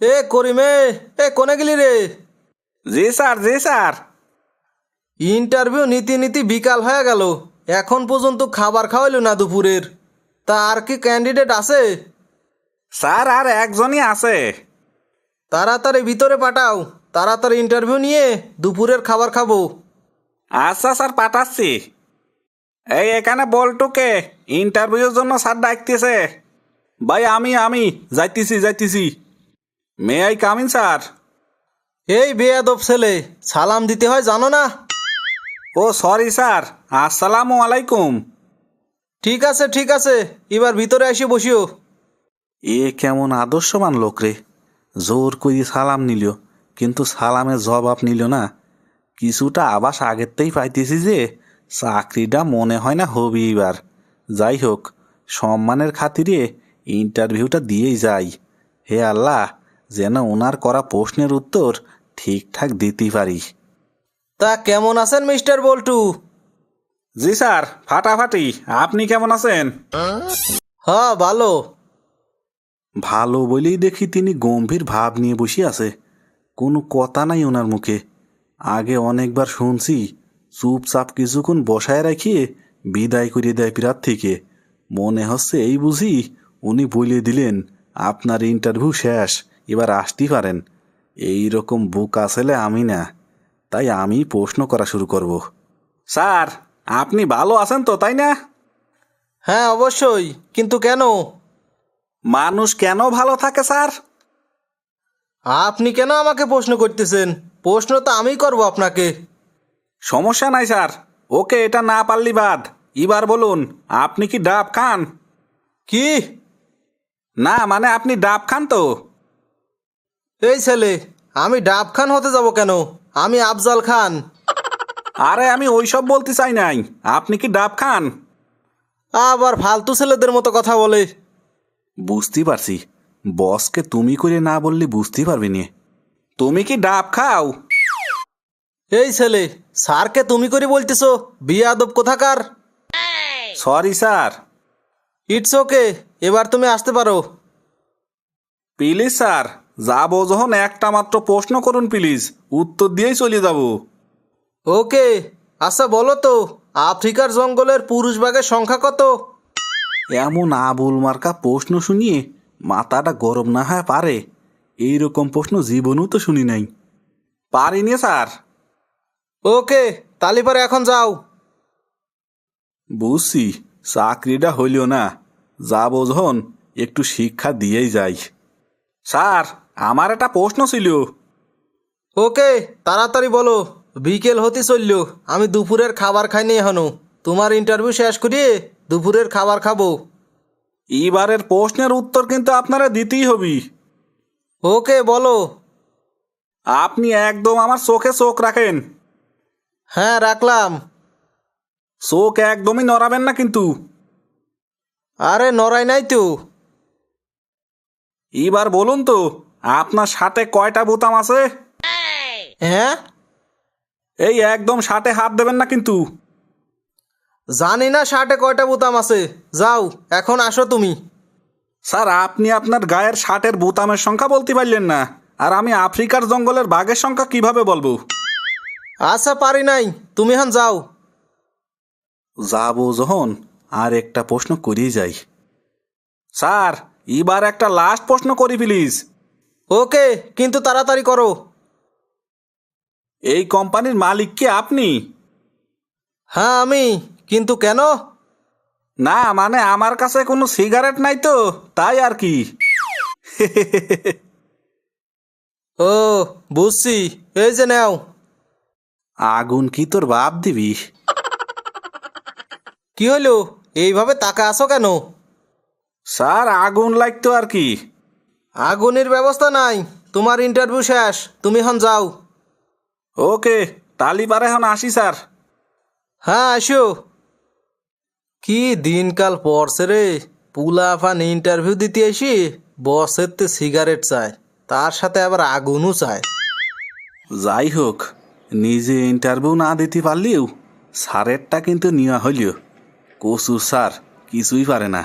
এ করিমে, কোনে গেলি রে? জি স্যার, জি স্যার। ইন্টারভিউ নীতি নীতি বিকাল হয়ে গেল, এখন পর্যন্ত খাবার খাওয়াইলো না দুপুরের। তা আর কি ক্যান্ডিডেট আছে? স্যার আর একজনই আছে। তাড়াতাড়ি ভিতরে পাঠাও, তাড়াতাড়ি ইন্টারভিউ নিয়ে দুপুরের খাবার খাবো। আচ্ছা স্যার, পাঠাচ্ছি। এই এখানে বল্টুকে ইন্টারভিউর জন্য স্যার ডাকতেছে। ভাই আমি যাইতেছি। May I come in sir? এই বেয়াদব ছেলে, সালাম দিতে হয় জানো না? ও সরি স্যার, আসসালামু আলাইকুম। ঠিক আছে ঠিক আছে, এবার ভিতরে এসে বসিও। এ কেমন আদর্শবান লোক রে, জোর করে সালাম নিল কিন্তু সালামের জবাব নিল না। কিছুটা আভাস আগেরতেই পাইতেছি যে চাকরিটা মনে হয় না হবি এবার। যাই হোক, সম্মানের খাতিরে ইন্টারভিউটা দিয়েই যাই। হে আল্লাহ, যেন ওনার করা প্রশ্নের উত্তর ঠিকঠাক দিতে পারি। তা কেমন আছেন মিস্টার বল্টু? জি স্যার, ফাটাফাটি। আপনি কেমন আছেন? হ্যাঁ ভালো। ভালো বলেই দেখি তিনি গম্ভীর ভাব নিয়ে বসে আছে, কোনো কথা নাই ওনার মুখে। আগে অনেকবার শুনছি চুপচাপ কিছুক্ষণ বসায় রাখিয়ে বিদায় করে দেয় প্রার্থীকে থেকে। মনে হচ্ছে এই বুঝি উনি বলে দিলেন আপনার ইন্টারভিউ শেষ, এবার আসতেই পারেন। এই রকম বোকা ছেলে আমি না, তাই আমি প্রশ্ন করা শুরু করব। স্যার, আপনি ভালো আছেন তো, তাই না? হ্যাঁ অবশ্যই, কিন্তু কেন? মানুষ কেন ভালো থাকে স্যার? আপনি কেন আমাকে প্রশ্ন করতেছেন? প্রশ্ন তো আমিই করব আপনাকে। সমস্যা নাই স্যার, ওকে এটা না পারলি বাদ। এবার বলুন, আপনি কি ডাব খান? কি? না মানে আপনি ডাব খান তো? এই ছেলে, আমি ডাব খান হতে যাব কেন? আমি আফজাল খান। আরে আমি ওইসব বলতে চাই নাই, আপনি কি ডাব খান? আবার ফালতু ছেলেদের মতো কথা বলে। বুঝতে পারছি, বসকে তুমি করে না বললে বুঝতে পারবি নি। তুমি কি ডাব খাও? এই ছেলে, স্যারকে তুমি করে বলতেছো? বিয়াদব কোথাকার। Sorry sir. ইটস ওকে, এবার তুমি আসতে পারো। প্লিজ স্যার, যাবো যখন একটা মাত্র প্রশ্ন করুন প্লিজ, উত্তর দিয়েই চলে যাব। ওকে, আচ্ছা বলো তো, আফ্রিকার জঙ্গলের পুরুষ বাঘের সংখ্যা কত? এমন আবুল মার্কা প্রশ্ন শুনিয়ে মাথাটা গরম না হয় পারে? এইরকম প্রশ্ন জীবনেও তো শুনি নাই। পারিনি স্যার। ওকে, তালি পরে এখন যাও। বুঝছি, চাকরিটা হইল না, যাবো যখন একটু শিক্ষা দিয়েই যাই। স্যার, আমার একটা প্রশ্ন ছিল। ওকে, তাড়াতাড়ি বলো। বিকেল হতে চলল, আমি দুপুরের খাবার খাইনি এখনো। তোমার ইন্টারভিউ শেষ করিয়ে দুপুরের খাবার খাবো। এবারের প্রশ্নের উত্তর কিন্তু আপনারা দিতেই হবে। ওকে বলো। আপনি একদম আমার চোখে চোখ রাখেন। হ্যাঁ রাখলাম। চোখ একদমই নড়াবেন না কিন্তু। আরে নড়াই নাই তো। এবার বলুন তো, আপনার শার্টে কয়টা বোতাম আছে? হ্যাঁ? এই একদম শার্টে হাত দেবেন না কিন্তু। জানি না শার্টে কয়টা বোতাম আছে। যাও, এখন আসো তুমি। স্যার, আপনি আপনার গায়ের শার্টের বোতামের সংখ্যা বলতে পারলেন না, আর আমি আফ্রিকার জঙ্গলের বাঘের সংখ্যা কিভাবে বলবো? আচ্ছা পারি নাই, তুমি এখন যাও। যাবো যখন আর একটা প্রশ্ন করেই যাই। স্যার, এবার একটা লাস্ট প্রশ্ন করি প্লিজ। ওকে, কিন্তু তাড়াতাড়ি করো। এই কোম্পানির মালিক কি আপনি? হ্যাঁ আমি, কিন্তু কেন? না মানে আমার কাছে কোনো সিগারেট নাই তো, তাই আর কি। ও বুঝছি, এই যে নাও। আগুন কি তোর বাপ দিবি? কি হলো, এইভাবে তাকা আসো কেন? স্যার, আগুন লাগতো আর কি। আগুনের ব্যবস্থা নাই, তোমার ইন্টারভিউ শেষ, তুমি এখন যাও। ওকে, তালি পারে এখন আসি স্যার। হ্যাঁ আসো। কি দিনকাল পড়ছে রে, পুলাফান ইন্টারভিউ দিতে এসি বসের তে সিগারেট চায়, তার সাথে আবার আগুনও চায়। যাই হোক, নিজে ইন্টারভিউ না দিতে পারলেও স্যারেরটা কিন্তু নেওয়া হইল। কসু স্যার কিছুই পারে না।